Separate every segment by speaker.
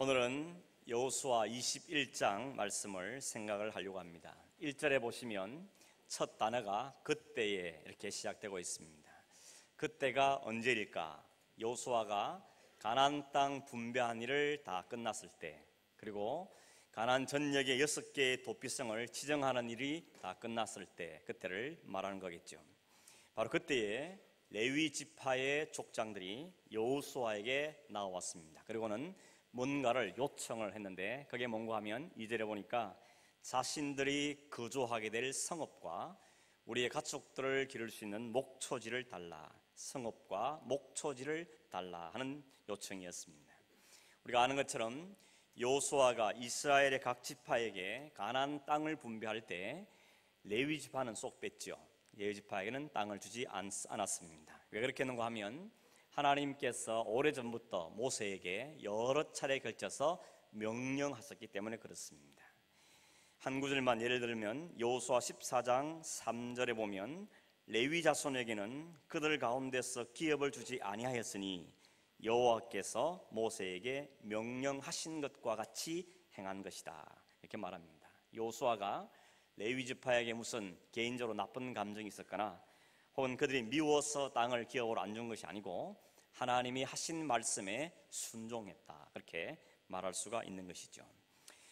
Speaker 1: 오늘은 여호수아 21장 말씀을 생각을 하려고 합니다. 1절에 보시면 첫 단어가 그때에 이렇게 시작되고 있습니다. 그때가 언제일까? 여호수아가 가나안 땅 분배한 일을 다 끝났을 때, 그리고 가나안 전역의 6개의 도피성을 지정하는 일이 다 끝났을 때, 그때를 말하는 거겠죠. 바로 그때에 레위 지파의 족장들이 여호수아에게 나왔습니다. 그리고는 뭔가를 요청을 했는데, 그게 뭔가 하면 2절에 보니까 자신들이 거주하게 될 성읍과 우리의 가축들을 기를 수 있는 목초지를 달라, 성읍과 목초지를 달라 하는 요청이었습니다. 우리가 아는 것처럼 여호수아가 이스라엘의 각 지파에게 가나안 땅을 분배할 때 레위 지파는 쏙 뺐죠. 레위 지파에게는 땅을 주지 않았습니다. 왜 그렇게 했는가 하면 하나님께서 오래전부터 모세에게 여러 차례 걸쳐서 명령하셨기 때문에 그렇습니다. 한 구절만 예를 들면 여호수아 14장 3절에 보면 레위 자손에게는 그들 가운데서 기업을 주지 아니하였으니 여호와께서 모세에게 명령하신 것과 같이 행한 것이다, 이렇게 말합니다. 여호수아가 레위 지파에게 무슨 개인적으로 나쁜 감정이 있었거나 혹은 그들이 미워서 땅을 기업으로 안 준 것이 아니고 하나님이 하신 말씀에 순종했다, 그렇게 말할 수가 있는 것이죠.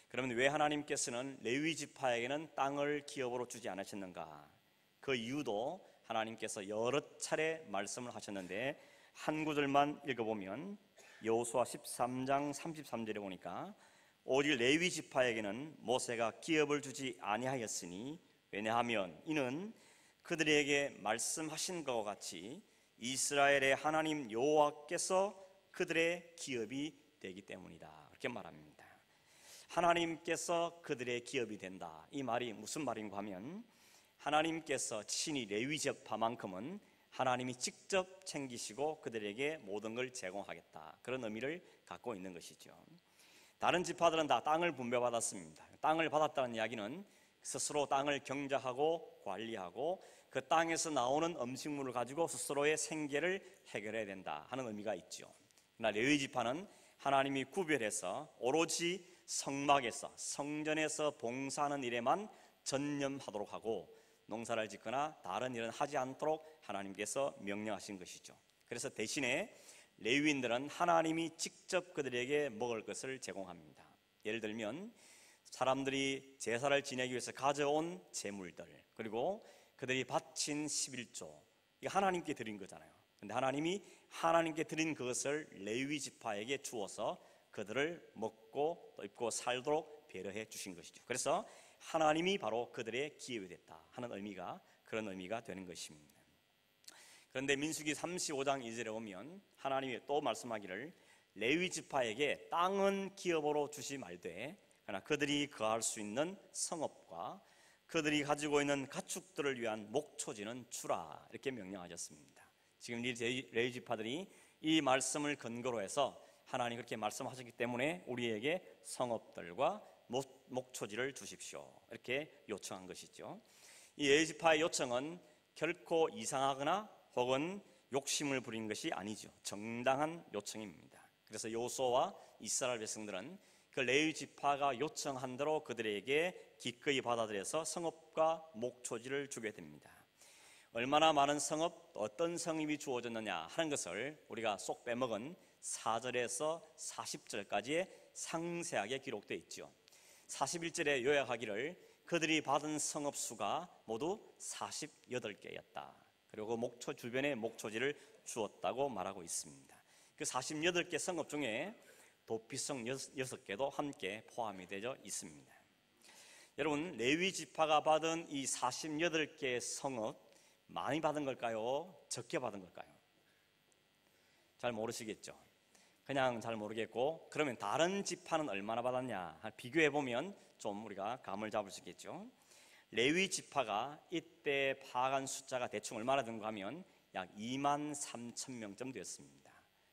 Speaker 1: 그러면 왜 하나님께서는 레위 지파에게는 땅을 기업으로 주지 않으셨는가? 그 이유도 하나님께서 여러 차례 말씀을 하셨는데, 한 구절만 읽어보면 여호수아 13장 33절에 보니까 오직 레위 지파에게는 모세가 기업을 주지 아니하였으니, 왜냐하면 이는 그들에게 말씀하신 것과 같이 이스라엘의 하나님 여호와께서 그들의 기업이 되기 때문이다, 그렇게 말합니다. 하나님께서 그들의 기업이 된다, 이 말이 무슨 말인가 하면 하나님께서 친히 레위 지파만큼은 하나님이 직접 챙기시고 그들에게 모든 걸 제공하겠다, 그런 의미를 갖고 있는 것이죠. 다른 지파들은 다 땅을 분배받았습니다. 땅을 받았다는 이야기는 스스로 땅을 경작하고 관리하고 그 땅에서 나오는 음식물을 가지고 스스로의 생계를 해결해야 된다 하는 의미가 있죠. 그러나 레위 지파는 하나님이 구별해서 오로지 성막에서, 성전에서 봉사하는 일에만 전념하도록 하고 농사를 짓거나 다른 일은 하지 않도록 하나님께서 명령하신 것이죠. 그래서 대신에 레위인들은 하나님이 직접 그들에게 먹을 것을 제공합니다. 예를 들면 사람들이 제사를 지내기 위해서 가져온 제물들, 그리고 그들이 바친 11조, 이거 하나님께 드린 거잖아요. 근데 하나님이 하나님께 드린 그것을 레위 지파에게 주어서 그들을 먹고 또 입고 살도록 배려해 주신 것이죠. 그래서 하나님이 바로 그들의 기업이 됐다 하는 의미가, 그런 의미가 되는 것입니다. 그런데 민수기 35장 2절에 오면 하나님이 또 말씀하기를 레위 지파에게 땅은 기업으로 주지 말되 그러나 그들이 거할 수 있는 성읍과 그들이 가지고 있는 가축들을 위한 목초지는 주라, 이렇게 명령하셨습니다. 지금 이 레위 지파들이 이 말씀을 근거로 해서 하나님 그렇게 말씀하셨기 때문에 우리에게 성읍들과 목초지를 주십시오, 이렇게 요청한 것이죠. 이 레위 지파의 요청은 결코 이상하거나 혹은 욕심을 부린 것이 아니죠. 정당한 요청입니다. 그래서 여호수아와 이스라엘 백성들은 그 레위 지파가 요청한 대로 그들에게 기꺼이 받아들여서 성읍과 목초지를 주게 됩니다. 얼마나 많은 성읍, 어떤 성읍이 주어졌느냐 하는 것을 우리가 쏙 빼먹은 4절에서 40절까지의 상세하게 기록되어 있죠. 41절에 요약하기를 그들이 받은 성읍 수가 모두 48개였다. 그리고 그 목초 주변에 목초지를 주었다고 말하고 있습니다. 그 48개 성읍 중에 도피성 6개도 함께 포함이 되어 있습니다. 여러분, 레위 지파가 받은 이 48개의 성읍 많이 받은 걸까요? 적게 받은 걸까요? 잘 모르시겠죠? 그냥 잘 모르겠고, 그러면 다른 지파는 얼마나 받았냐 비교해보면 좀 우리가 감을 잡을 수 있겠죠. 레위 지파가 이때 파악한 숫자가 대충 얼마나 된가 하면 약 23,000명쯤 되었습니다.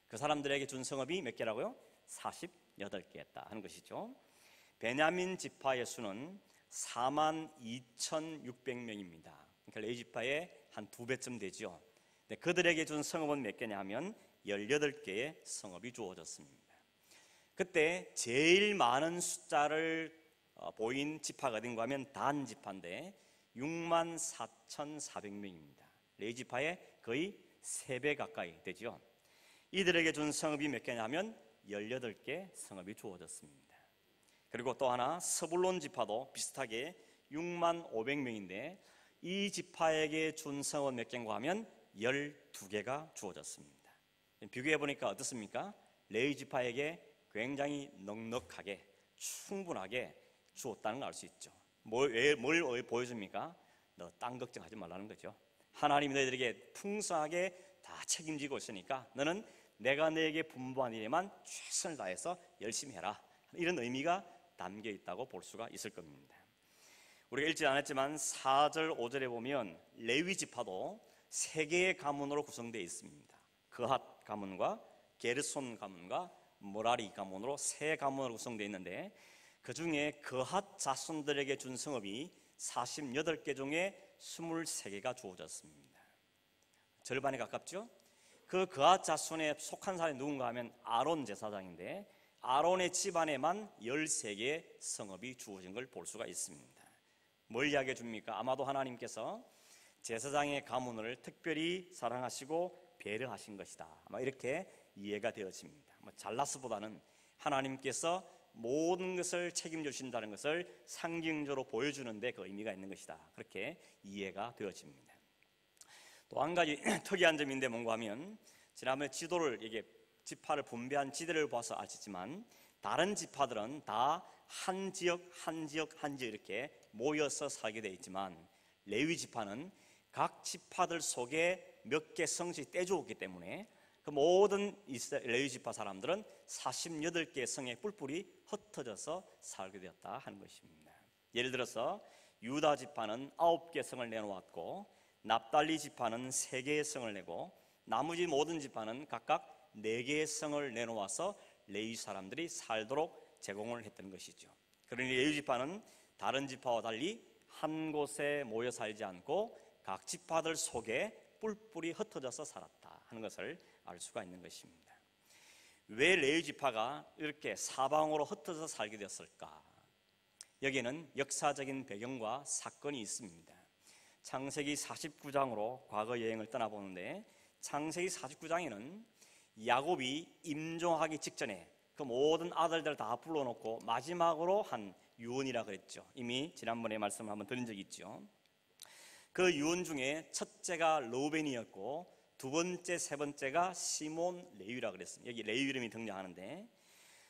Speaker 1: 그 사람들에게 준 성읍이 몇 개라고요? 48개였다 하는 것이죠. 베냐민 지파의 수는 42,600명입니다. 그러니까 레위 지파의 한 2배쯤 되죠. 그들에게 준 성읍은 몇 개냐 하면 18개의 성읍이 주어졌습니다. 그때 제일 많은 숫자를 보인 지파가 어딘가 하면 단 지파인데 64,400명입니다. 레위 지파의 거의 3배 가까이 되죠. 이들에게 준 성읍이 몇 개냐면 18개 성읍이 주어졌습니다. 그리고 또 하나 스불론 지파도 비슷하게 65,000명인데 이 지파에게 준 성읍 몇 개인가 하면 12개가 주어졌습니다. 비교해 보니까 어떻습니까? 레위 지파에게 굉장히 넉넉하게 충분하게 주었다는 걸 알 수 있죠. 뭘 보여줍니까? 너 땅 걱정하지 말라는 거죠. 하나님이 너희들에게 풍성하게 다 책임지고 있으니까 너는 내가 너에게 분부한 일에만 최선을 다해서 열심히 해라. 이런 의미가 담겨 있다고 볼 수가 있을 겁니다. 우리가 읽지 않았지만 4절, 5절에 보면 레위 지파도 3개의 가문으로 구성되어 있습니다. 그핫 가문과 게르손 가문과 모라리 가문으로 3가문으로 구성되어 있는데 그 중에 그핫 자손들에게 준 성읍이 48개 중에 23개가 주어졌습니다. 절반에 가깝죠? 그 그핫 자손에 속한 사람이 누군가 하면 아론 제사장인데 아론의 집안에만 13개의 성읍이 주어진 걸 볼 수가 있습니다. 뭘 이야기해 줍니까? 아마도 하나님께서 제사장의 가문을 특별히 사랑하시고 배려하신 것이다. 아마 이렇게 이해가 되어집니다. 잘나스보다는 하나님께서 모든 것을 책임져 주신다는 것을 상징적으로 보여주는 데 그 의미가 있는 것이다. 그렇게 이해가 되어집니다. 또 한 가지 특이한 점인데 뭔가 하면 지난번에 지도를 이게 지파를 분배한 지대를 봐서 아시지만 다른 지파들은 다 한 지역 이렇게 모여서 살게 되어 있지만 레위 지파는 각 지파들 속에 몇 개 성씩 떼주었기 때문에 그 모든 레위 지파 사람들은 48개 성의 뿔뿔이 흩어져서 살게 되었다 하는 것입니다. 예를 들어서 유다 지파는 9개 성을 내놓았고 납달리 지파는 3개의 성을 내고 나머지 모든 지파는 각각 4개의 성을 내놓아서 레위 사람들이 살도록 제공을 했던 것이죠. 그러니 레위 지파는 다른 지파와 달리 한 곳에 모여 살지 않고 각 지파들 속에 뿔뿔이 흩어져서 살았다 하는 것을 알 수가 있는 것입니다. 왜 레위 지파가 이렇게 사방으로 흩어져서 살게 되었을까? 여기에는 역사적인 배경과 사건이 있습니다. 창세기 49장으로 과거 여행을 떠나보는데 창세기 49장에는 야곱이 임종하기 직전에 그 모든 아들들 다 불러놓고 마지막으로 한 유언이라 그랬죠. 이미 지난번에 말씀을 한번 드린 적이 있죠. 그 유언 중에 첫째가 르우벤이었고 두 번째, 세 번째가 시몬, 레위라 그랬습니다. 여기 레위 이름이 등장하는데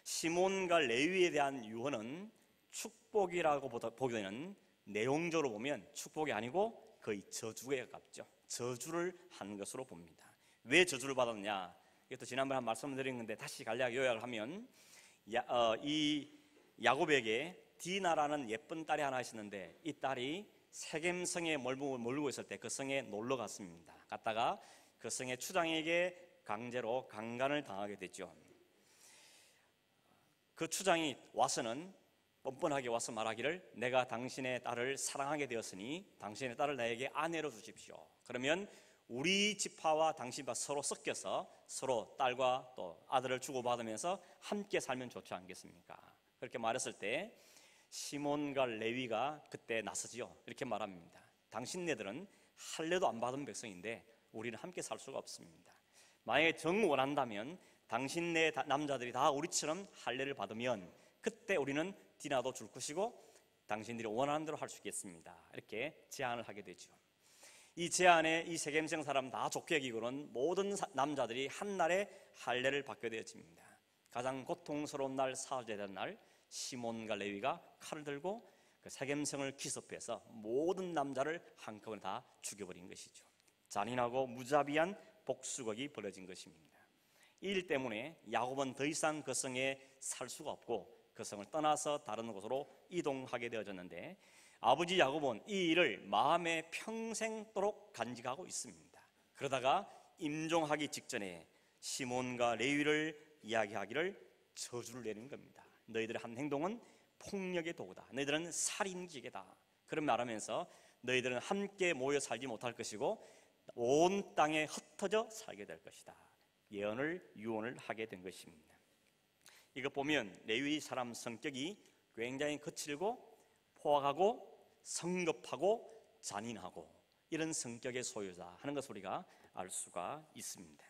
Speaker 1: 시몬과 레위에 대한 유언은 축복이라고 보기에는 내용적으로 보면 축복이 아니고 거의 저주에 가깝죠. 저주를 한 것으로 봅니다. 왜 저주를 받았냐? 이것도 지난번에 한 말씀을 드린 건데 다시 간략히 요약을 하면 이 야곱에게 디나라는 예쁜 딸이 하나 있었는데 이 딸이 세겜성에 머물고 있을 때 그 성에 놀러 갔습니다. 갔다가 그 성의 추장에게 강제로 강간을 당하게 됐죠. 그 추장이 와서는 뻔뻔하게 와서 말하기를 내가 당신의 딸을 사랑하게 되었으니 당신의 딸을 나에게 아내로 주십시오. 그러면 우리 지파와 당신 파 서로 섞여서 서로 딸과 또 아들을 주고받으면서 함께 살면 좋지 않겠습니까? 그렇게 말했을 때 시몬과 레위가 그때 나서지요. 이렇게 말합니다. 당신네들은 할례도 안 받은 백성인데 우리는 함께 살 수가 없습니다. 만약에 정 원한다면 당신네 남자들이 다 우리처럼 할례를 받으면 그때 우리는 디나도 줄 것이고 당신들이 원하는 대로 할 수 있겠습니다. 이렇게 제안을 하게 되죠. 이 제안에 이 세겜성 사람 다 좋게 여기고는 모든 남자들이 한날에 할례를 받게 되어집니다. 가장 고통스러운 날, 사흘째 날 시몬과 레위가 칼을 들고 그 세겜성을 기습해서 모든 남자를 한꺼번에 다 죽여버린 것이죠. 잔인하고 무자비한 복수극이 벌어진 것입니다. 이 일 때문에 야곱은 더 이상 그 성에 살 수가 없고 그 성을 떠나서 다른 곳으로 이동하게 되어졌는데 아버지 야곱은 이 일을 마음에 평생도록 간직하고 있습니다. 그러다가 임종하기 직전에 시몬과 레위를 이야기하기를 저주를 내는 겁니다. 너희들의 한 행동은 폭력의 도구다. 너희들은 살인기계다. 그런 말하면서 너희들은 함께 모여 살지 못할 것이고 온 땅에 흩어져 살게 될 것이다. 유언을 하게 된 것입니다. 이거 보면 레위 사람 성격이 굉장히 거칠고 포악하고 성급하고 잔인하고 이런 성격의 소유자 하는 것을 우리가 알 수가 있습니다.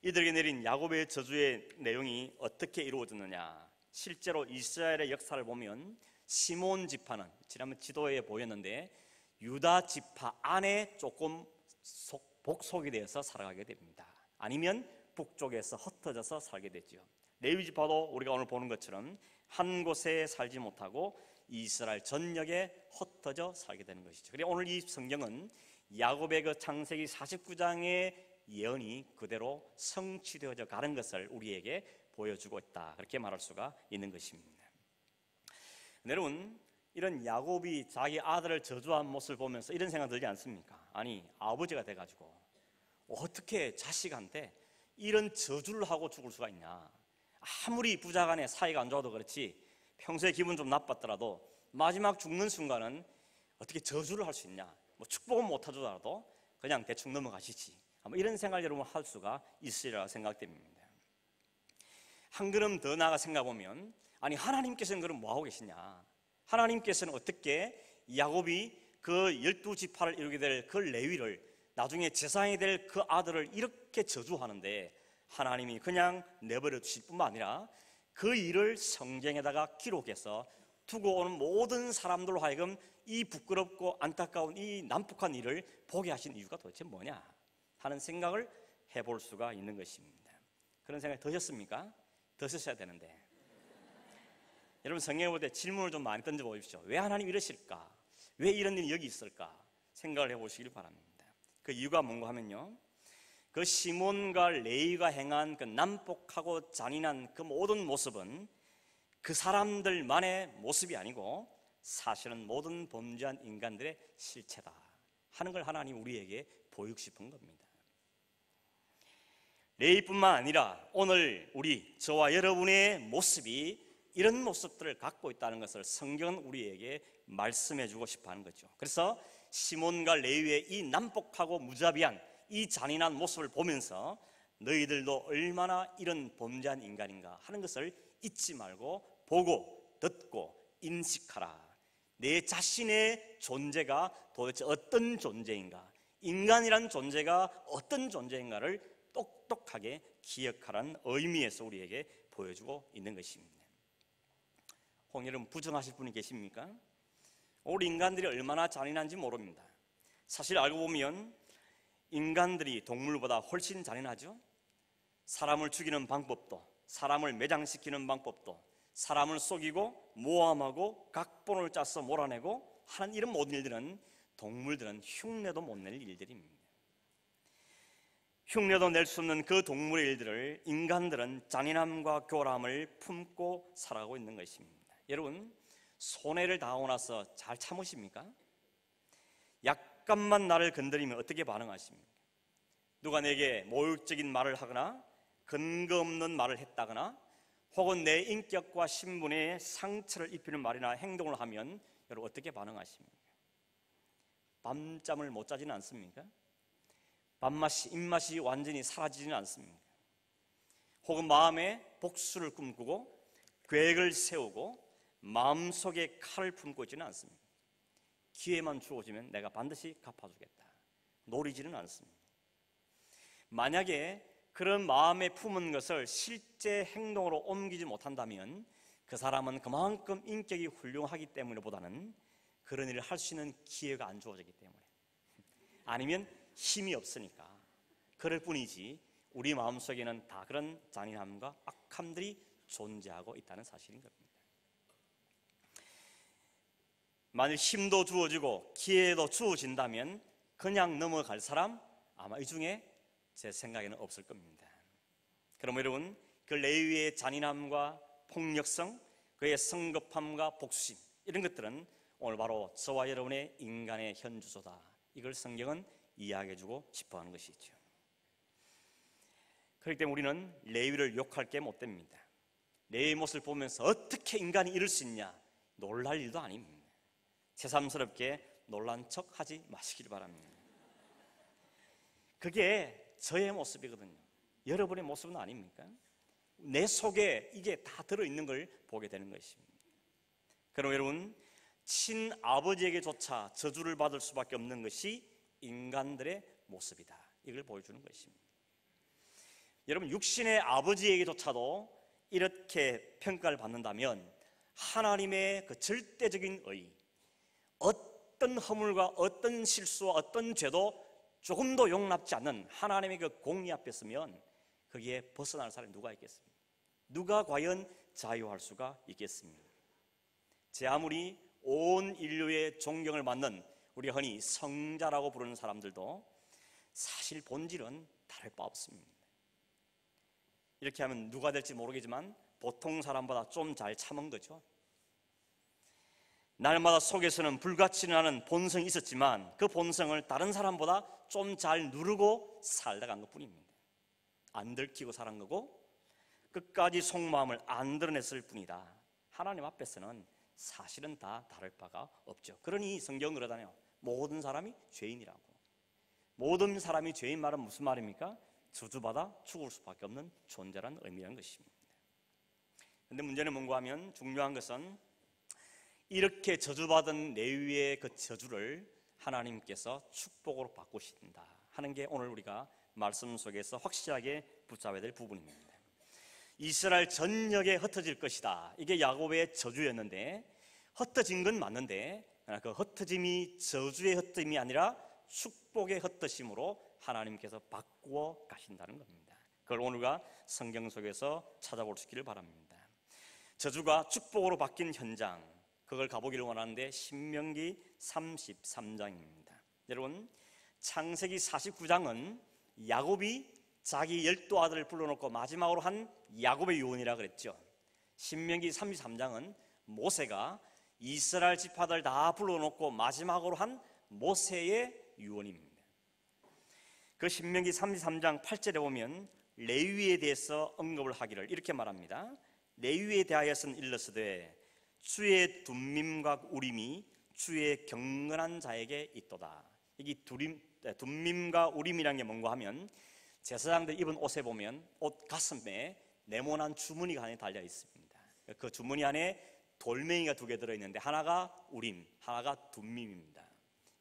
Speaker 1: 이들에게 내린 야곱의 저주의 내용이 어떻게 이루어졌느냐, 실제로 이스라엘의 역사를 보면 시몬 지파는 지난번 지도에 보였는데 유다 지파 안에 조금 복속이 되어서 살아가게 됩니다. 아니면 북쪽에서 흩어져서 살게 되죠. 레위 지파도 우리가 오늘 보는 것처럼 한 곳에 살지 못하고 이스라엘 전역에 흩어져 살게 되는 것이죠. 그리고 오늘 이 성경은 야곱의 그 창세기 49장의 예언이 그대로 성취되어져 가는 것을 우리에게 보여주고 있다, 그렇게 말할 수가 있는 것입니다. 여러분, 이런 야곱이 자기 아들을 저주한 모습을 보면서 이런 생각 들지 않습니까? 아니, 아버지가 돼가지고 어떻게 자식한테 이런 저주를 하고 죽을 수가 있냐. 아무리 부자간에 사이가 안 좋아도 그렇지 평소에 기분 좀 나빴더라도 마지막 죽는 순간은 어떻게 저주를 할 수 있냐, 뭐 축복은 못 하더라도 그냥 대충 넘어가시지, 이런 생각을 여러분 할 수가 있으리라 생각됩니다. 한 걸음 더 나아가 생각해보면, 아니 하나님께서는 그럼 뭐하고 계시냐, 하나님께서는 어떻게 야곱이 그 12지파를 이루게 될 그 레위를, 나중에 제사장이 될 그 아들을 이렇게 저주하는데 하나님이 그냥 내버려 두실 뿐만 아니라 그 일을 성경에다가 기록해서 두고 오는 모든 사람들로 하여금 이 부끄럽고 안타까운 이 난폭한 일을 보게 하신 이유가 도대체 뭐냐 하는 생각을 해볼 수가 있는 것입니다. 그런 생각이 드셨습니까? 드셨어야 되는데. 여러분, 성경에 볼 때 질문을 좀 많이 던져보십시오. 왜 하나님 이러실까? 왜 이런 일이 여기 있을까? 생각을 해보시길 바랍니다. 그 이유가 뭔가 하면요, 그 시몬과 레위가 행한 그 난폭하고 잔인한 그 모든 모습은 그 사람들만의 모습이 아니고 사실은 모든 범죄한 인간들의 실체다 하는 걸 하나님 우리에게 보이고 싶은 겁니다. 레위뿐만 아니라 오늘 우리, 저와 여러분의 모습이 이런 모습들을 갖고 있다는 것을 성경은 우리에게 말씀해 주고 싶어 하는 거죠. 그래서 시몬과 레위의 이 난폭하고 무자비한 이 잔인한 모습을 보면서 너희들도 얼마나 이런 범죄한 인간인가 하는 것을 잊지 말고 보고 듣고 인식하라. 내 자신의 존재가 도대체 어떤 존재인가, 인간이란 존재가 어떤 존재인가를 똑똑하게 기억하라는 의미에서 우리에게 보여주고 있는 것입니다. 혹 여러분 부정하실 분이 계십니까? 우리 인간들이 얼마나 잔인한지 모릅니다. 사실 알고 보면 인간들이 동물보다 훨씬 잔인하죠. 사람을 죽이는 방법도, 사람을 매장시키는 방법도, 사람을 속이고 모함하고 각본을 짜서 몰아내고 하는 이런 모든 일들은 동물들은 흉내도 못 낼 일들입니다. 흉내도 낼 수 없는 그 동물의 일들을 인간들은 잔인함과 교람을 품고 살아가고 있는 것입니다. 여러분, 손해를 당하고 나서 잘 참으십니까? 약간만 나를 건드리면 어떻게 반응하십니까? 누가 내게 모욕적인 말을 하거나 근거 없는 말을 했다거나 혹은 내 인격과 신분에 상처를 입히는 말이나 행동을 하면 여러분 어떻게 반응하십니까? 밤잠을 못 자지는 않습니까? 입맛이 완전히 사라지지는 않습니까? 혹은 마음에 복수를 꿈꾸고 계획을 세우고 마음속에 칼을 품고 있지는 않습니다. 기회만 주어지면 내가 반드시 갚아주겠다, 노리지는 않습니다. 만약에 그런 마음에 품은 것을 실제 행동으로 옮기지 못한다면 그 사람은 그만큼 인격이 훌륭하기 때문에 보다는 그런 일을 할 수 있는 기회가 안 주어지기 때문에, 아니면 힘이 없으니까 그럴 뿐이지 우리 마음속에는 다 그런 잔인함과 악함들이 존재하고 있다는 사실인 겁니다. 만일 힘도 주어지고 기회도 주어진다면 그냥 넘어갈 사람 아마 이 중에 제 생각에는 없을 겁니다. 그럼 여러분, 그 레위의 잔인함과 폭력성, 그의 성급함과 복수심, 이런 것들은 오늘 바로 저와 여러분의 인간의 현주소다, 이걸 성경은 이야기해주고 싶어하는 것이죠. 그렇기 때문에 우리는 레위를 욕할 게 못 됩니다. 레위의 모습을 보면서 어떻게 인간이 이럴 수 있냐, 놀랄 일도 아닙니다. 새삼스럽게 놀란 척 하지 마시길 바랍니다. 그게 저의 모습이거든요. 여러분의 모습은 아닙니까? 내 속에 이게 다 들어있는 걸 보게 되는 것입니다. 그럼 여러분, 친아버지에게조차 저주를 받을 수밖에 없는 것이 인간들의 모습이다, 이걸 보여주는 것입니다. 여러분, 육신의 아버지에게조차도 이렇게 평가를 받는다면 하나님의 그 절대적인 의, 어떤 허물과 어떤 실수와 어떤 죄도 조금도 용납지 않는 하나님의 그 공의 앞에 서면 거기에 벗어날 사람이 누가 있겠습니까? 누가 과연 자유할 수가 있겠습니까? 제 아무리 온 인류의 존경을 받는 우리 흔히 성자라고 부르는 사람들도 사실 본질은 다를 바 없습니다. 이렇게 하면 누가 될지 모르겠지만 보통 사람보다 좀 잘 참은 거죠. 날마다 속에서는 불같이 나는 본성이 있었지만 그 본성을 다른 사람보다 좀 잘 누르고 살다간 것뿐입니다. 안 들키고 살은 거고 끝까지 속마음을 안 드러냈을 뿐이다. 하나님 앞에서는 사실은 다 다를 바가 없죠. 그러니 성경은 그러잖아요. 모든 사람이 죄인이라고. 모든 사람이 죄인 말은 무슨 말입니까? 저주받아 죽을 수밖에 없는 존재라는 의미라는 것입니다. 그런데 문제는 뭔가 하면 중요한 것은 이렇게 저주받은 레위의 그 저주를 하나님께서 축복으로 바꾸신다 하는 게 오늘 우리가 말씀 속에서 확실하게 붙잡아야 될 부분입니다. 이스라엘 전역에 흩어질 것이다, 이게 야곱의 저주였는데 흩어진 건 맞는데 그 흩어짐이 저주의 흩어짐이 아니라 축복의 흩어짐으로 하나님께서 바꾸어 가신다는 겁니다. 그걸 오늘과 성경 속에서 찾아볼 수 있기를 바랍니다. 저주가 축복으로 바뀐 현장, 그걸 가보기를 원하는데 신명기 33장입니다. 여러분, 창세기 49장은 야곱이 자기 12아들을 불러놓고 마지막으로 한 야곱의 유언이라 그랬죠. 신명기 33장은 모세가 이스라엘 지파들 다 불러놓고 마지막으로 한 모세의 유언입니다. 그 신명기 33장 8절에 보면 레위에 대해서 언급을 하기를 이렇게 말합니다. 레위에 대하여서는 일러스되 주의 둠밈과 우림이 주의 경건한 자에게 있도다. 이게 둠밈과 우림이라는 게 뭔가 하면 제사장들 입은 옷에 보면 옷 가슴에 네모난 주머니가 하나 달려 있습니다. 그 주머니 안에 돌멩이가 2개 들어있는데 하나가 우림, 하나가 둠밈입니다.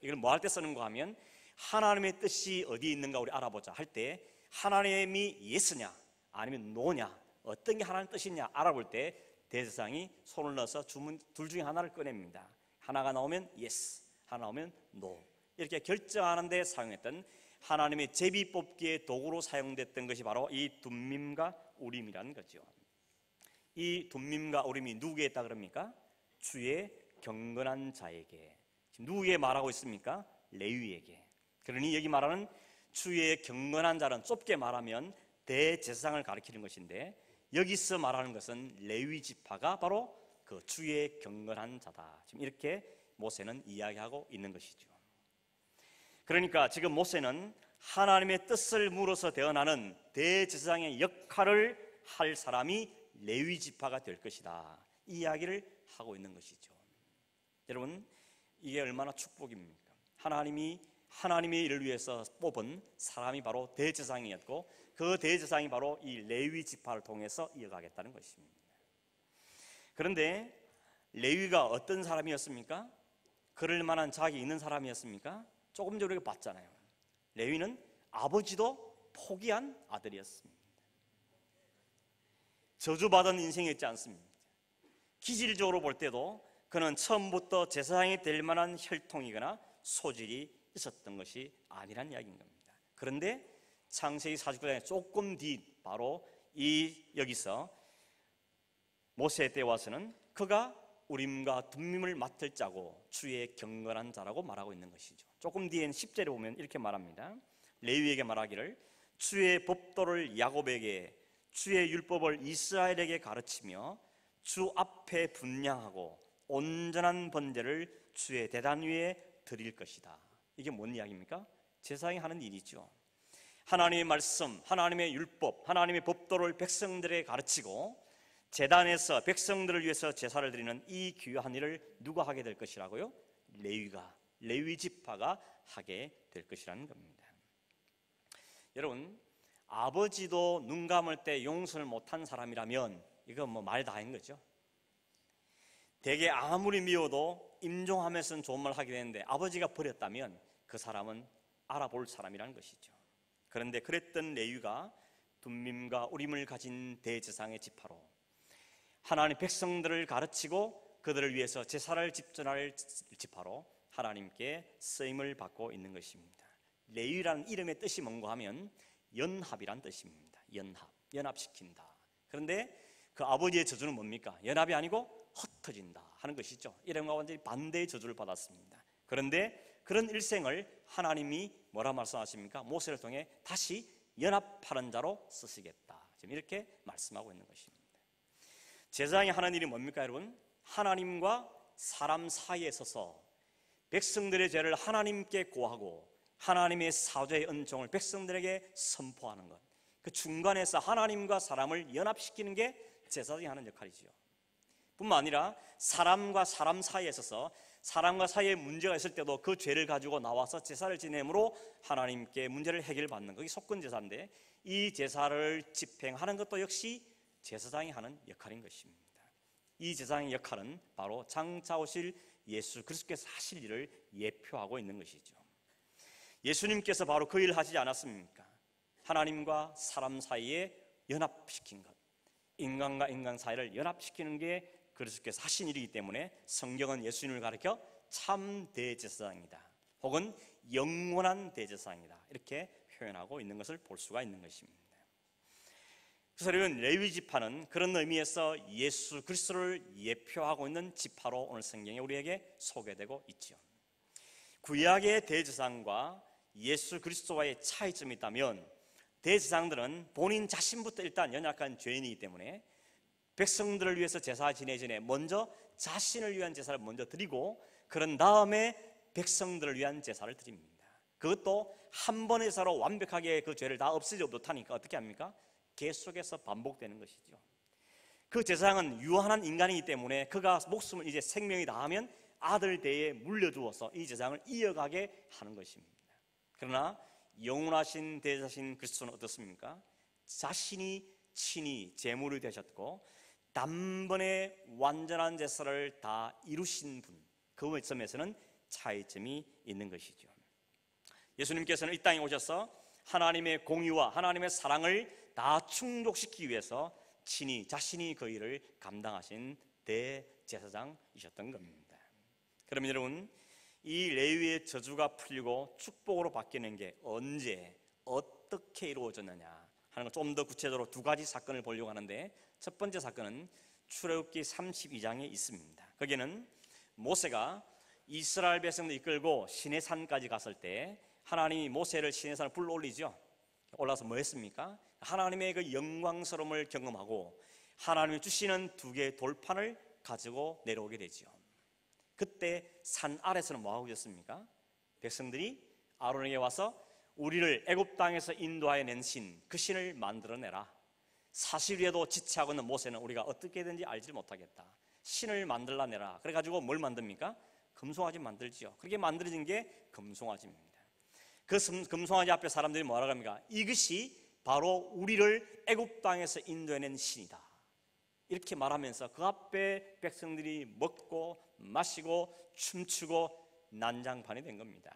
Speaker 1: 이걸 뭐 할 때 쓰는 거 하면 하나님의 뜻이 어디에 있는가 우리 알아보자 할 때 하나님이 예스냐 아니면 노냐, 어떤 게 하나님의 뜻이냐 알아볼 때 대제사장이 손을 넣어서 둘 중에 하나를 꺼냅니다. 하나가 나오면 yes, 하나 나오면 no, 이렇게 결정하는 데 사용했던 하나님의 제비 뽑기의 도구로 사용됐던 것이 바로 이 둠밈과 우림이라는 거죠. 이 둠밈과 우림이 누구에게 있다 그럽니까? 주의 경건한 자에게. 지금 누구에게 말하고 있습니까? 레위에게. 그러니 여기 말하는 주의 경건한 자는 좁게 말하면 대제사장을 가리키는 것인데 여기서 말하는 것은 레위 지파가 바로 그 주의 경건한 자다. 지금 이렇게 모세는 이야기하고 있는 것이죠. 그러니까 지금 모세는 하나님의 뜻을 물어서 되어나는 대제사장의 역할을 할 사람이 레위 지파가 될 것이다, 이 이야기를 하고 있는 것이죠. 여러분, 이게 얼마나 축복입니까? 하나님이 하나님의 일을 위해서 뽑은 사람이 바로 대제사장이었고 그 대제사장이 바로 이 레위 지파를 통해서 이어가겠다는 것입니다. 그런데 레위가 어떤 사람이었습니까? 그럴 만한 자격이 있는 사람이었습니까? 조금 전에 우리가 봤잖아요. 레위는 아버지도 포기한 아들이었습니다. 저주받은 인생이었지 않습니까? 기질적으로 볼 때도 그는 처음부터 제사장이 될 만한 혈통이거나 소질이 있었던 것이 아니란 이야기인 겁니다. 그런데 창세기 49장의 조금 뒤 바로 여기서 모세 때 와서는 그가 우림과 둠밈을 맡을 자고 주의 경건한 자라고 말하고 있는 것이죠. 조금 뒤엔 10절에 보면 이렇게 말합니다. 레위에게 말하기를 주의 법도를 야곱에게 주의 율법을 이스라엘에게 가르치며 주 앞에 분향하고 온전한 번제를 주의 제단 위에 드릴 것이다. 이게 뭔 이야기입니까? 제사장이 하는 일이죠. 하나님의 말씀, 하나님의 율법, 하나님의 법도를 백성들에게 가르치고 제단에서 백성들을 위해서 제사를 드리는 이 귀한 일을 누가 하게 될 것이라고요? 레위 지파가 하게 될 것이라는 겁니다. 여러분, 아버지도 눈 감을 때 용서를 못한 사람이라면 이건 뭐 말 다인 거죠. 대개 아무리 미워도 임종하면서는 좋은 말 하게 되는데 아버지가 버렸다면 그 사람은 알아볼 사람이라는 것이죠. 그런데 그랬던 레위가 둠밈과 우림을 가진 대제사장의 지파로 하나님 백성들을 가르치고 그들을 위해서 제사를 집전할 지파로 하나님께 쓰임을 받고 있는 것입니다. 레위라는 이름의 뜻이 뭔가 하면 연합이란 뜻입니다. 연합시킨다. 그런데 그 아버지의 저주는 뭡니까? 연합이 아니고 흩어진다 하는 것이죠. 이름과 완전히 반대의 저주를 받았습니다. 그런데 그런 일생을 하나님이 뭐라 말씀하십니까? 모세를 통해 다시 연합하는 자로 쓰시겠다, 지금 이렇게 말씀하고 있는 것입니다. 제사장이 하는 일이 뭡니까 여러분? 하나님과 사람 사이에 서서 백성들의 죄를 하나님께 고하고 하나님의 사죄의 은총을 백성들에게 선포하는 것, 그 중간에서 하나님과 사람을 연합시키는 게 제사장이 하는 역할이지요. 뿐만 아니라 사람과 사람 사이에 있어서 사람과 사이에 문제가 있을 때도 그 죄를 가지고 나와서 제사를 지냄으로 하나님께 문제를 해결받는, 그게 속건제사인데 이 제사를 집행하는 것도 역시 제사장이 하는 역할인 것입니다. 이 제사장의 역할은 바로 장차 오실 예수 그리스도께서 하실 일을 예표하고 있는 것이죠. 예수님께서 바로 그 일을 하시지 않았습니까? 하나님과 사람 사이에 연합시킨 것, 인간과 인간 사이를 연합시키는 게 그리스도께서 하신 일이기 때문에 성경은 예수님을 가리켜 참 대제사장이다 혹은 영원한 대제사장이다 이렇게 표현하고 있는 것을 볼 수가 있는 것입니다. 그래서 여러분, 레위 지파는 그런 의미에서 예수 그리스도를 예표하고 있는 지파로 오늘 성경에 우리에게 소개되고 있죠. 구약의 대제사장과 예수 그리스도와의 차이점이 있다면 대제사장들은 본인 자신부터 일단 연약한 죄인이기 때문에 백성들을 위해서 제사 지내기 전에 먼저 자신을 위한 제사를 먼저 드리고 그런 다음에 백성들을 위한 제사를 드립니다. 그것도 한 번의 제사로 완벽하게 그 죄를 다 없애지 못하니까 어떻게 합니까? 계속해서 반복되는 것이죠. 그 제사장은 유한한 인간이기 때문에 그가 목숨을 이제 생명이 다하면 아들 대에 물려주어서 이 제사장을 이어가게 하는 것입니다. 그러나 영원하신 대제사신 그리스도는 어떻습니까? 자신이 친히 제물이 되셨고 단번에 완전한 제사를 다 이루신 분, 그 점에서는 차이점이 있는 것이죠. 예수님께서는 이 땅에 오셔서 하나님의 공의와 하나님의 사랑을 다 충족시키기 위해서 친히 자신이 그 일을 감당하신 대제사장이셨던 겁니다. 그러면 여러분, 이 레위의 저주가 풀리고 축복으로 바뀌는 게 언제 어떻게 이루어졌느냐 하는 걸 좀 더 구체적으로 두 가지 사건을 보려고 하는데, 첫 번째 사건은 출애굽기 32장에 있습니다. 거기에는 모세가 이스라엘 백성들 이끌고 시내산까지 갔을 때 하나님이 모세를 시내산을 불러올리죠. 올라서 뭐 했습니까? 하나님의 그 영광스러움을 경험하고 하나님이 주시는 두 개의 돌판을 가지고 내려오게 되죠. 그때 산 아래서는 뭐하고 계셨습니까? 백성들이 아론에게 와서 우리를 애굽 땅에서 인도하여 낸 신, 그 신을 만들어내라. 사실 위에도 지체하고 있는 모세는 우리가 어떻게 되는지 알지 못하겠다. 신을 만들어내라. 그래가지고 뭘 만듭니까? 금송아지 만들지요. 그렇게 만들어진 게 금송아지입니다. 그 금송아지 앞에 사람들이 뭐라고 합니까? 이것이 바로 우리를 애굽 땅에서 인도해낸 신이다. 이렇게 말하면서 그 앞에 백성들이 먹고 마시고 춤추고 난장판이 된 겁니다.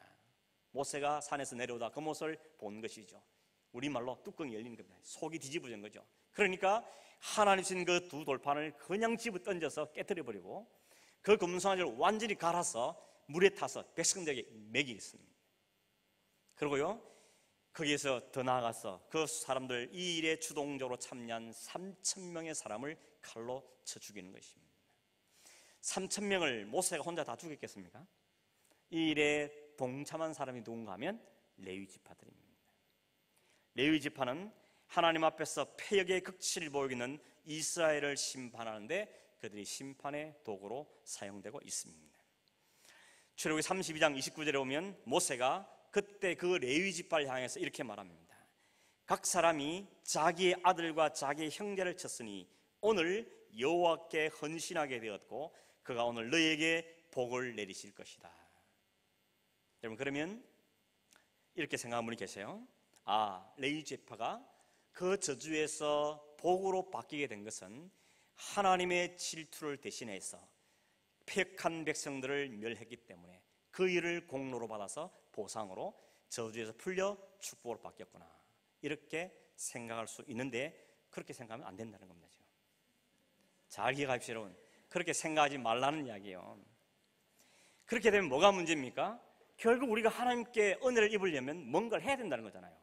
Speaker 1: 모세가 산에서 내려오다 그 모습을 본 것이죠. 우리말로 뚜껑이 열린 겁니다. 속이 뒤집어진 거죠. 그러니까 하나님 주신 그 두 돌판을 그냥 집어 던져서 깨뜨려버리고 그 금송아지를 완전히 갈아서 물에 타서 백성들에게 먹이겠습니다. 그리고요, 거기에서 더 나아가서 그 사람들, 이 일에 주동적으로 참여한 3,000명의 사람을 칼로 쳐 죽이는 것입니다. 3,000명을 모세가 혼자 다 죽였겠습니까? 이 일에 동참한 사람이 누군가 하면 레위 지파들입니다. 레위 지파는 하나님 앞에서 패역의 극치를 보이는 이스라엘을 심판하는데 그들이 심판의 도구로 사용되고 있습니다. 출애굽기 32장 29절에 보면 모세가 그때 그 레위 지파를 향해서 이렇게 말합니다. 각 사람이 자기의 아들과 자기의 형제를 쳤으니 오늘 여호와께 헌신하게 되었고 그가 오늘 너희에게 복을 내리실 것이다. 여러분, 그러면 이렇게 생각하는 분이 계세요. 레위 지파가 그 저주에서 복으로 바뀌게 된 것은 하나님의 질투를 대신해서 폐역한 백성들을 멸했기 때문에 그 일을 공로로 받아서 보상으로 저주에서 풀려 축복으로 바뀌었구나, 이렇게 생각할 수 있는데, 그렇게 생각하면 안 된다는 겁니다. 지금 잘 기억하십시오, 여러분. 그렇게 생각하지 말라는 이야기예요. 그렇게 되면 뭐가 문제입니까? 결국 우리가 하나님께 은혜를 입으려면 뭔가를 해야 된다는 거잖아요.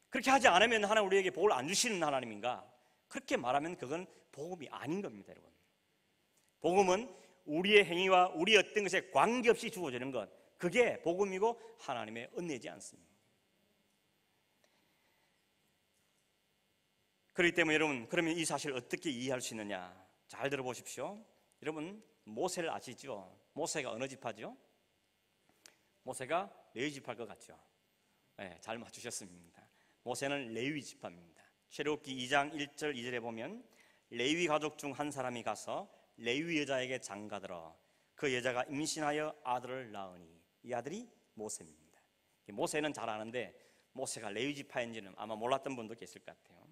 Speaker 1: 그렇게 하지 않으면 하나님 우리에게 복을 안 주시는 하나님인가? 그렇게 말하면 그건 복음이 아닌 겁니다, 여러분. 복음은 우리의 행위와 우리 어떤 것에 관계없이 주어지는 것, 그게 복음이고 하나님의 은혜지 않습니다. 그렇기 때문에 여러분, 그러면 이 사실을 어떻게 이해할 수 있느냐? 잘 들어보십시오. 여러분, 모세를 아시죠? 모세가 어느 지파죠? 모세가 레위 지파일 것 같죠? 네, 잘 맞추셨습니다. 모세는 레위 지파입니다. 출애굽기 2장 1절 2절에 보면 레위 가족 중 한 사람이 가서 레위 여자에게 장가들어 그 여자가 임신하여 아들을 낳으니 이 아들이 모세입니다. 모세는 잘 아는데 모세가 레위 지파인지는 아마 몰랐던 분도 계실 것 같아요.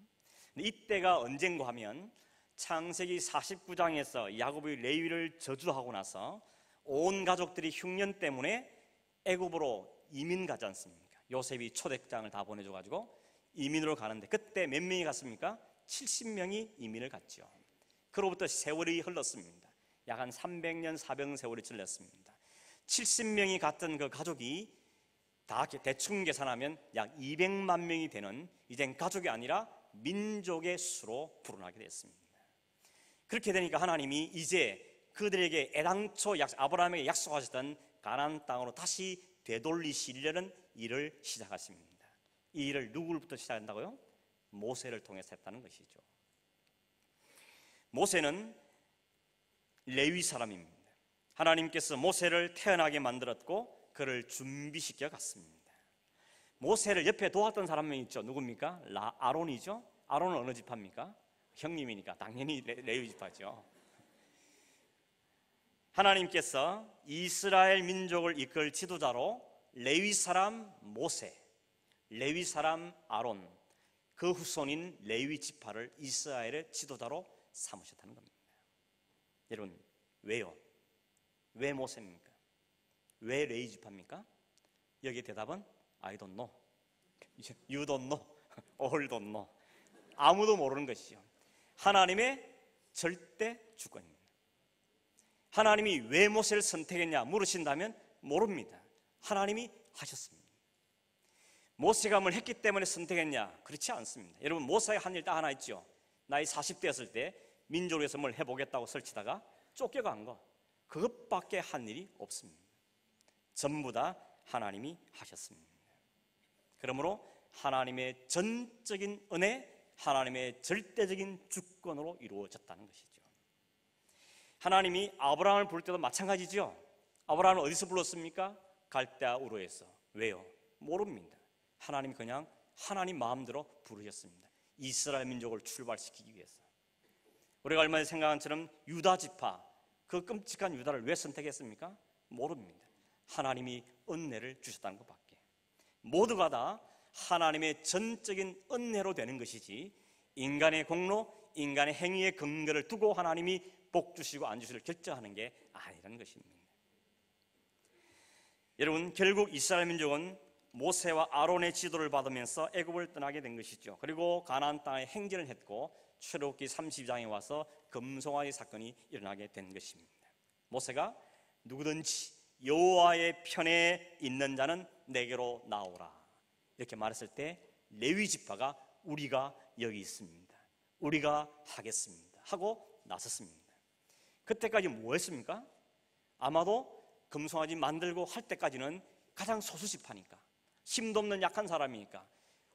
Speaker 1: 근데 이때가 언젠가 하면 창세기 49장에서 야곱이 레위를 저주하고 나서 온 가족들이 흉년 때문에 애굽으로 이민 가지 않습니까? 요셉이 초대장을 다 보내줘가지고 이민으로 가는데, 그때 몇 명이 갔습니까? 70명이 이민을 갔죠. 그로부터 세월이 흘렀습니다. 약 한 300년 400년 세월이 흘렀습니다. 70명이 갔던 그 가족이 다 대충 계산하면 약 200만 명이 되는, 이젠 가족이 아니라 민족의 수로 불어나게 됐습니다. 그렇게 되니까 하나님이 이제 그들에게 애당초 아브라함에게 약속하셨던 가나안 땅으로 다시 되돌리시려는 일을 시작하십니다. 이 일을 누구부터 시작한다고요? 모세를 통해서 했다는 것이죠. 모세는 레위 사람입니다. 하나님께서 모세를 태어나게 만들었고 그를 준비시켜 갔습니다. 모세를 옆에 도왔던 사람이 있죠. 누굽니까? 아론이죠. 아론은 어느 지파입니까? 형님이니까 당연히 레위 지파죠. 하나님께서 이스라엘 민족을 이끌 지도자로 레위 사람 모세, 레위 사람 아론, 그 후손인 레위 지파를 이스라엘의 지도자로 삼으셨다는 겁니다. 여러분, 왜요? 왜 모세입니까? 왜 레위 지파입니까? 여기에 대답은 I don't know, you don't know, all don't know. 아무도 모르는 것이죠. 하나님의 절대 주권입니다. 하나님이 왜 모세를 선택했냐 물으신다면 모릅니다. 하나님이 하셨습니다. 모세가 뭘 했기 때문에 선택했냐? 그렇지 않습니다. 여러분, 모세가 한 일 딱 하나 있죠. 나이 40대였을 때 민족을 위해서 뭘 해보겠다고 설치다가 쫓겨간 거, 그것밖에 한 일이 없습니다. 전부 다 하나님이 하셨습니다. 그러므로 하나님의 전적인 은혜, 하나님의 절대적인 주권으로 이루어졌다는 것이죠. 하나님이 아브라함을 부를 때도 마찬가지죠. 아브라함을 어디서 불렀습니까? 갈대아 우르에서. 왜요? 모릅니다. 하나님이 그냥 하나님 마음대로 부르셨습니다. 이스라엘 민족을 출발시키기 위해서. 우리가 얼마 전에 생각한 것처럼 유다 지파, 그 끔찍한 유다를 왜 선택했습니까? 모릅니다. 하나님이 은혜를 주셨다는 것밖에. 모두가 다 하나님의 전적인 은혜로 되는 것이지 인간의 공로, 인간의 행위의 근거를 두고 하나님이 복 주시고 안 주시를 결정하는 게 아니라는 것입니다. 여러분, 결국 이스라엘 민족은 모세와 아론의 지도를 받으면서 애굽을 떠나게 된 것이죠. 그리고 가나안 땅에 행진을 했고 출애굽기 30장에 와서 금송아지 사건이 일어나게 된 것입니다. 모세가 누구든지 여호와의 편에 있는 자는 내게로 나오라 이렇게 말했을 때 레위 지파가 우리가 여기 있습니다, 우리가 하겠습니다 하고 나섰습니다. 그때까지 뭐 했습니까? 아마도 금송아지 만들고 할 때까지는 가장 소수 지파니까, 힘도 없는 약한 사람이니까,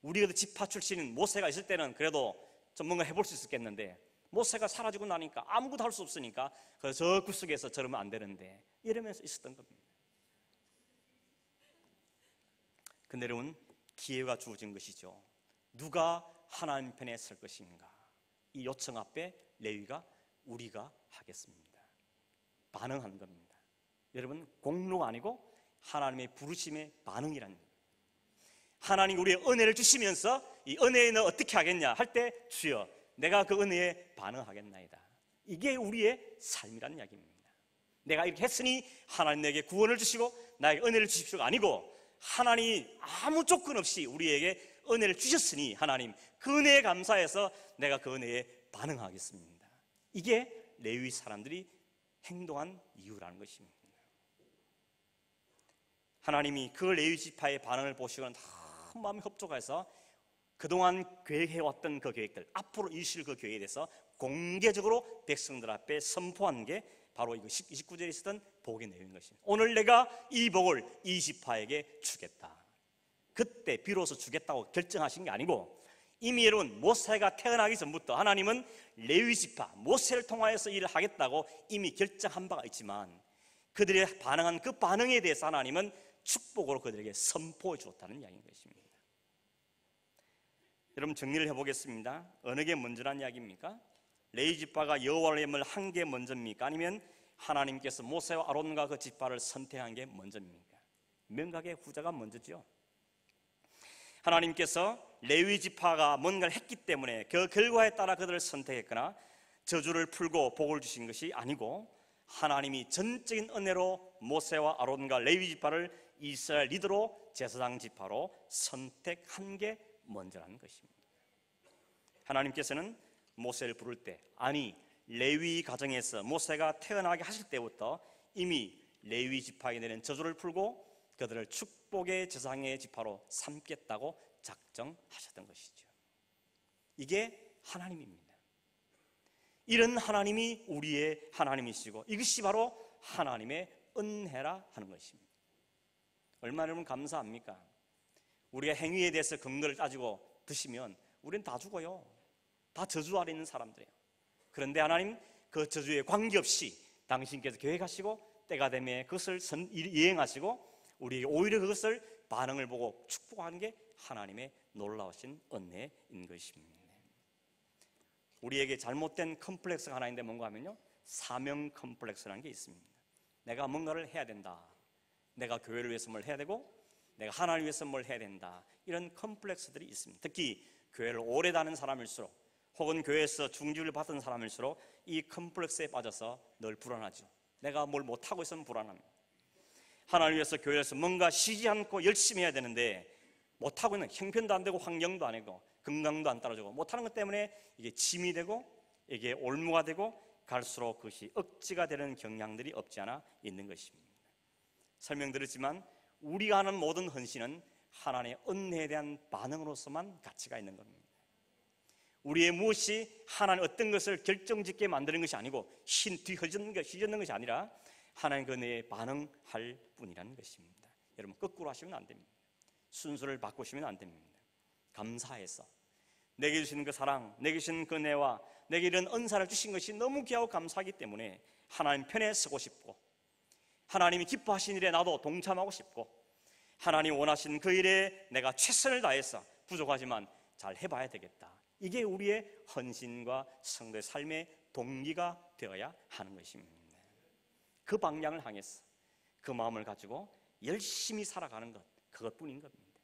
Speaker 1: 우리가 지파 출신인 모세가 있을 때는 그래도 좀 뭔가 해볼 수 있었겠는데, 모세가 사라지고 나니까 아무것도 할 수 없으니까 저 구석에서 저러면 안 되는데 이러면서 있었던 겁니다. 근데 여러분, 기회가 주어진 것이죠. 누가 하나님 편에 설 것인가? 이 요청 앞에 레위가 우리가 하겠습니다, 반응한 겁니다. 여러분, 공로가 아니고 하나님의 부르심의 반응이라는 거예요. 하나님이 우리의 은혜를 주시면서 이 은혜에 너 어떻게 하겠냐 할 때 주여 내가 그 은혜에 반응하겠나이다. 이게 우리의 삶이라는 이야기입니다. 내가 이렇게 했으니 하나님 내게 구원을 주시고 나에게 은혜를 주십시오가 아니고, 하나님이 아무 조건 없이 우리에게 은혜를 주셨으니 하나님 그 은혜에 감사해서 내가 그 은혜에 반응하겠습니다. 이게 레위 사람들이 행동한 이유라는 것입니다. 하나님이 그 레위 지파의 반응을 보시고는 너무 마음이 흡족해서 그동안 계획해왔던 그 계획들, 앞으로 이루실 그 계획에 대해서 공개적으로 백성들 앞에 선포한 게 바로 이거 29절에 있었던 복의 내용인 것입니다. 오늘 내가 이 복을 이 지파에게 주겠다. 그때 비로소 주겠다고 결정하신 게 아니고, 이미 여러분 모세가 태어나기 전부터 하나님은 레위 지파 모세를 통하여서 일을 하겠다고 이미 결정한 바가 있지만, 그들의 반응한 그 반응에 대해서 하나님은 축복으로 그들에게 선포해 주었다는 이야기인 것입니다. 여러분 정리를 해보겠습니다. 어느 게 먼저란 이야기입니까? 레위 지파가 여호와를 예물 한 게 먼저입니까? 아니면 하나님께서 모세와 아론과 그 지파를 선택한 게 먼저입니까? 명확하게 후자가 먼저죠. 하나님께서 레위 지파가 뭔가를 했기 때문에 그 결과에 따라 그들을 선택했거나 저주를 풀고 복을 주신 것이 아니고, 하나님이 전적인 은혜로 모세와 아론과 레위 지파를 이스라엘 리더로 제사장 지파로 선택한 게 먼저라는 것입니다. 하나님께서는 모세를 부를 때, 아니 레위 가정에서 모세가 태어나게 하실 때부터 이미 레위 지파에 내는 저주를 풀고 그들을 축복의 제사장의 지파로 삼겠다고 작정하셨던 것이죠. 이게 하나님입니다. 이런 하나님이 우리의 하나님이시고, 이것이 바로 하나님의 은혜라 하는 것입니다. 얼마나 여러분 감사합니까? 우리가 행위에 대해서 근거를 따지고 드시면 우리는 다 죽어요. 다 저주 아래 있는 사람들이에요. 그런데 하나님 그 저주에 관계없이 당신께서 계획하시고 때가 되면 그것을 이행하시고 우리에게 오히려 그것을 반응을 보고 축복하는 게 하나님의 놀라우신 은혜인 것입니다. 우리에게 잘못된 컴플렉스가 하나 있는데 뭔가 하면요, 사명 컴플렉스라는 게 있습니다. 내가 뭔가를 해야 된다, 내가 교회를 위해서 뭘 해야 되고 내가 하나님을 위해서 뭘 해야 된다, 이런 컴플렉스들이 있습니다. 특히 교회를 오래 다닌 사람일수록 혹은 교회에서 중지를 받은 사람일수록 이 컴플렉스에 빠져서 늘 불안하죠. 내가 뭘 못하고 있으면 불안합니다. 하나님을 위해서 교회에서 뭔가 쉬지 않고 열심히 해야 되는데 못하고 있는, 형편도 안 되고 환경도 안 되고 건강도 안 따라주고 못하는 것 때문에 이게 짐이 되고 이게 올무가 되고 갈수록 그것이 억지가 되는 경향들이 없지 않아 있는 것입니다. 설명드렸지만 우리가 하는 모든 헌신은 하나님의 은혜에 대한 반응으로서만 가치가 있는 겁니다. 우리의 무엇이 하나님 어떤 것을 결정짓게 만드는 것이 아니고 휘젓는 것이 아니라 하나님 그 은혜에 반응할 뿐이라는 것입니다. 여러분 거꾸로 하시면 안 됩니다. 순서를 바꾸시면 안 됩니다. 감사해서 내게 주시는 그 사랑, 내게 주시는 그 은혜와 내게 이런 은사를 주신 것이 너무 귀하고 감사하기 때문에 하나님 편에 서고 싶고, 하나님이 기뻐하신 일에 나도 동참하고 싶고, 하나님 원하신 그 일에 내가 최선을 다해서 부족하지만 잘 해봐야 되겠다. 이게 우리의 헌신과 성도의 삶의 동기가 되어야 하는 것입니다. 그 방향을 향해서 그 마음을 가지고 열심히 살아가는 것, 그것뿐인 겁니다.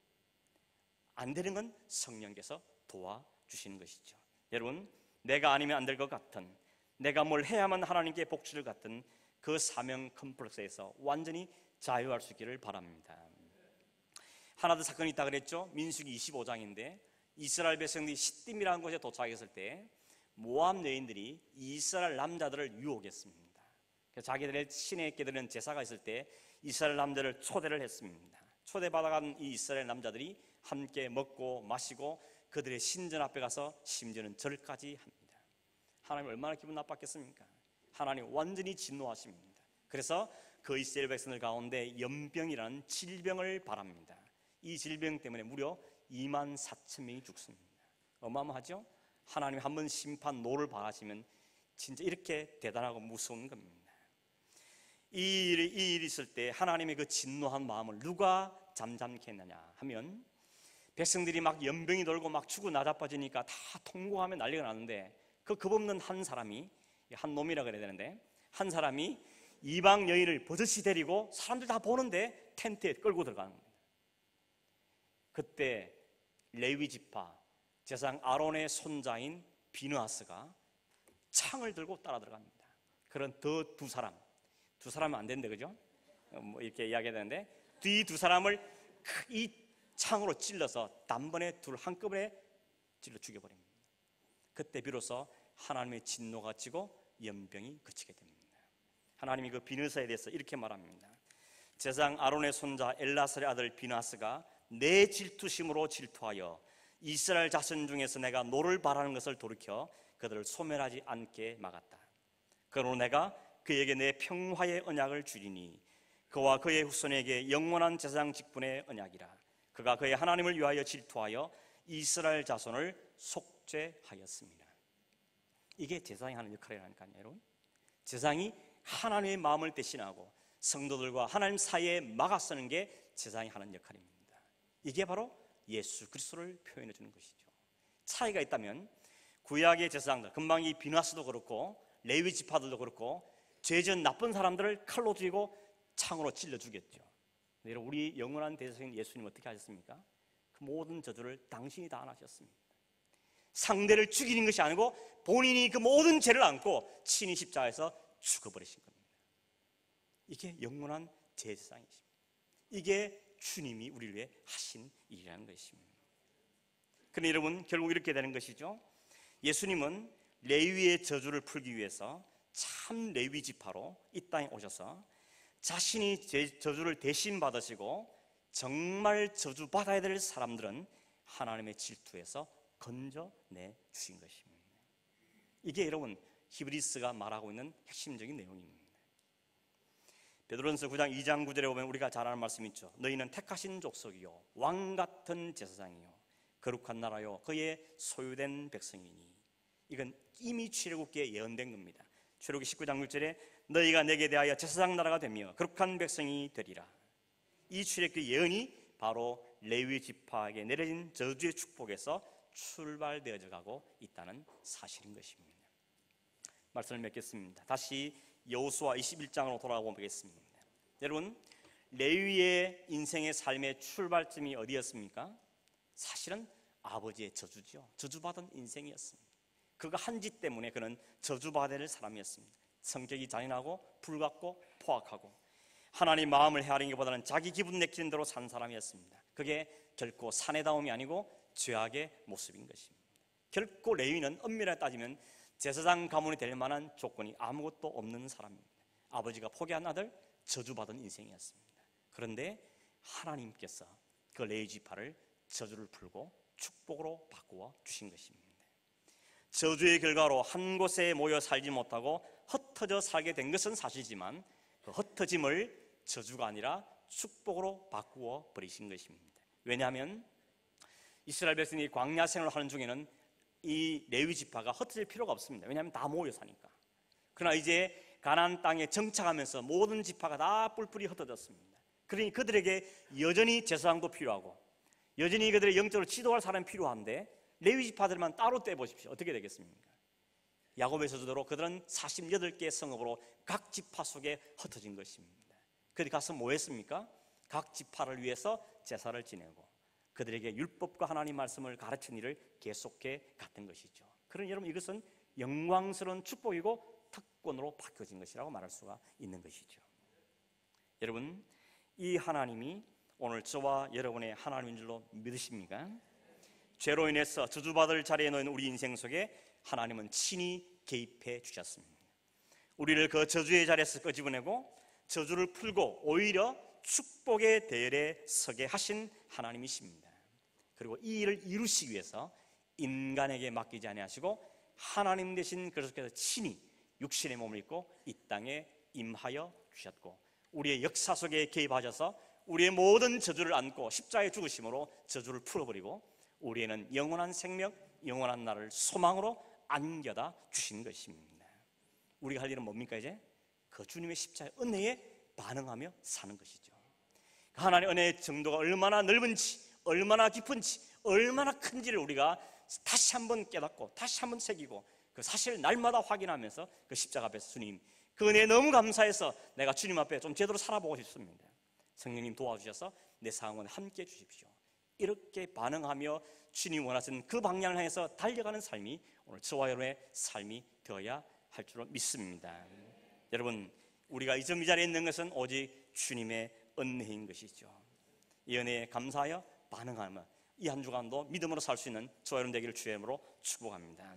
Speaker 1: 안 되는 건 성령께서 도와주시는 것이죠. 여러분, 내가 아니면 안 될 것 같은, 내가 뭘 해야만 하나님께 복주를 같은 그 사명 컴플렉스에서 완전히 자유할 수 있기를 바랍니다. 하나 더 사건이 있다 그랬죠. 민수기 25장인데 이스라엘 백성들이 시딤이라는 곳에 도착했을 때 모압 여인들이 이스라엘 남자들을 유혹했습니다. 자기들의 신에게 드리는 제사가 있을 때 이스라엘 남자를 초대를 했습니다. 초대받아간 이 이스라엘 남자들이 함께 먹고 마시고 그들의 신전 앞에 가서 심지어는 절까지 합니다. 하나님 얼마나 기분 나빴겠습니까? 하나님 완전히 진노하십니다. 그래서 그 이스라엘 백성들 가운데 연병이라는 질병을 바랍니다. 이 질병 때문에 무려 24,000명이 죽습니다. 어마어마하죠? 하나님 한번 심판 노를 바라시면 진짜 이렇게 대단하고 무서운 겁니다. 이 일이 있을 때 하나님의 그 진노한 마음을 누가 잠잠케 했느냐 하면, 백성들이 막 연병이 돌고 막 죽고 나자빠지니까 다 통곡하며 난리가 나는데 그 겁없는 한 사람이, 한 놈이라 그래야 되는데, 한 사람이 이방 여인을 버젓이 데리고 사람들 다 보는데 텐트에 끌고 들어가는 겁니다. 그때 레위 지파 제사장 아론의 손자인 비느하스가 창을 들고 따라 들어갑니다. 그런 더 두 사람은 안 된대, 그죠? 뭐 이렇게 이야기해야 되는데, 뒤 두 사람을 이 창으로 찔러서 단번에 둘 한꺼번에 찔러 죽여버립니다. 그때 비로소 하나님의 진노가 지고 연병이 그치게 됩니다. 하나님이 그 비느하스에 대해서 이렇게 말합니다. 제사장 아론의 손자 엘라살의 아들 비느하스가 내 질투심으로 질투하여 이스라엘 자손 중에서 내가 노를 바라는 것을 돌이켜 그들을 소멸하지 않게 막았다. 그러므로 내가 그에게 내 평화의 언약을 주리니 그와 그의 후손에게 영원한 제사장 직분의 언약이라. 그가 그의 하나님을 위하여 질투하여 이스라엘 자손을 속죄하였습니다. 이게 제사장이 하는 역할이라니까요, 여러분. 제사장이 하나님의 마음을 대신하고 성도들과 하나님 사이에 막아서는 게 제사장이 하는 역할입니다. 이게 바로 예수 그리스도를 표현해 주는 것이죠. 차이가 있다면 구약의 제사장들, 금방 이 비느하스도 그렇고 레위 지파들도 그렇고 죄전 나쁜 사람들을 칼로 죽이고 창으로 찔러 죽였죠. 여러분, 우리 영원한 대제사장인 예수님 어떻게 하셨습니까? 그 모든 저주를 당신이 다 안 하셨습니다. 상대를 죽이는 것이 아니고 본인이 그 모든 죄를 안고 친히 십자가에서 죽어버리신 겁니다. 이게 영원한 제사장이십니다. 이게 주님이 우리를 위해 하신 일이라는 것입니다. 그런데 여러분, 결국 이렇게 되는 것이죠. 예수님은 레위의 저주를 풀기 위해서 참 레위 지파로 이 땅에 오셔서 자신이 저주를 대신 받으시고 정말 저주 받아야 될 사람들은 하나님의 질투에서 건져내 주신 것입니다. 이게 여러분 히브리스가 말하고 있는 핵심적인 내용입니다. 베드로전서 9장 2장 9절에 보면 우리가 잘 아는 말씀이 있죠. 너희는 택하신 족속이요 왕같은 제사장이요 거룩한 나라요 그의 소유된 백성이니. 이건 이미 출애굽기에 예언된 겁니다. 출애굽기 19장 6절에 너희가 내게 대하여 제사장 나라가 되며 거룩한 백성이 되리라. 이 출애굽기 예언이 바로 레위 지파에게 내려진 저주의 축복에서 출발되어져 가고 있다는 사실인 것입니다. 말씀을 맺겠습니다. 다시 여호수아 21장으로 돌아가 보겠습니다. 여러분, 레위의 인생의 삶의 출발점이 어디였습니까? 사실은 아버지의 저주죠. 저주받은 인생이었습니다. 그가 한 짓 때문에 그는 저주받아야 될 사람이었습니다. 성격이 잔인하고 불같고 포악하고 하나님 마음을 헤아리는 것보다는 자기 기분 내키는 대로 산 사람이었습니다. 그게 결코 사내다움이 아니고 죄악의 모습인 것입니다. 결코 레위는 엄밀하게 따지면 제사장 가문이 될 만한 조건이 아무것도 없는 사람입니다. 아버지가 포기한 아들, 저주받은 인생이었습니다. 그런데 하나님께서 그 레위 지파를 저주를 풀고 축복으로 바꾸어 주신 것입니다. 저주의 결과로 한 곳에 모여 살지 못하고 흩어져 살게 된 것은 사실이지만 그 흩어짐을 저주가 아니라 축복으로 바꾸어 버리신 것입니다. 왜냐하면 이스라엘 백성이 광야 생활을 하는 중에는 이 레위 지파가 흩어질 필요가 없습니다. 왜냐하면 다 모여 사니까. 그러나 이제 가나안 땅에 정착하면서 모든 지파가 다 뿔뿔이 흩어졌습니다. 그러니 그들에게 여전히 제사장도 필요하고 여전히 그들의 영적으로 지도할 사람이 필요한데 레위 지파들만 따로 떼보십시오. 어떻게 되겠습니까? 야곱의 저주대로 그들은 48개의 성읍으로 각 지파 속에 흩어진 것입니다. 그들이 가서 뭐 했습니까? 각 지파를 위해서 제사를 지내고 그들에게 율법과 하나님 말씀을 가르치는 일을 계속해 갔던 것이죠. 그러니 여러분, 이것은 영광스러운 축복이고 특권으로 바뀌어진 것이라고 말할 수가 있는 것이죠. 여러분, 이 하나님이 오늘 저와 여러분의 하나님인 줄로 믿으십니까? 죄로 인해서 저주받을 자리에 놓인 우리 인생 속에 하나님은 친히 개입해 주셨습니다. 우리를 그 저주의 자리에서 끄집어내고 저주를 풀고 오히려 축복의 대열에 서게 하신 하나님이십니다. 그리고 이 일을 이루시기 위해서 인간에게 맡기지 아니하시고 하나님 되신 그리스도께서 친히 육신의 몸을 입고 이 땅에 임하여 주셨고 우리의 역사 속에 개입하셔서 우리의 모든 저주를 안고 십자가에 죽으심으로 저주를 풀어버리고 우리에는 영원한 생명, 영원한 나라를 소망으로 안겨다 주신 것입니다. 우리가 할 일은 뭡니까? 이제 그 주님의 십자가의 은혜에 반응하며 사는 것이죠. 하나님의 은혜의 정도가 얼마나 넓은지, 얼마나 깊은지, 얼마나 큰지를 우리가 다시 한번 깨닫고 다시 한번 새기고 그 사실을 날마다 확인하면서 그 십자가 앞에서 주님, 그 은혜에 너무 감사해서 내가 주님 앞에 좀 제대로 살아보고 싶습니다. 성령님 도와주셔서 내 상황을 함께 해 주십시오. 이렇게 반응하며 주님 원하시는 그 방향을 향해서 달려가는 삶이 오늘 저와 여러분의 삶이 되어야 할 줄로 믿습니다. 여러분, 우리가 이 자리에 있는 것은 오직 주님의 은혜인 것이죠. 이 은혜에 감사하여 반응하며 이 한 주간도 믿음으로 살 수 있는 저와 여러분 되기를 주의 이름으로 축복합니다.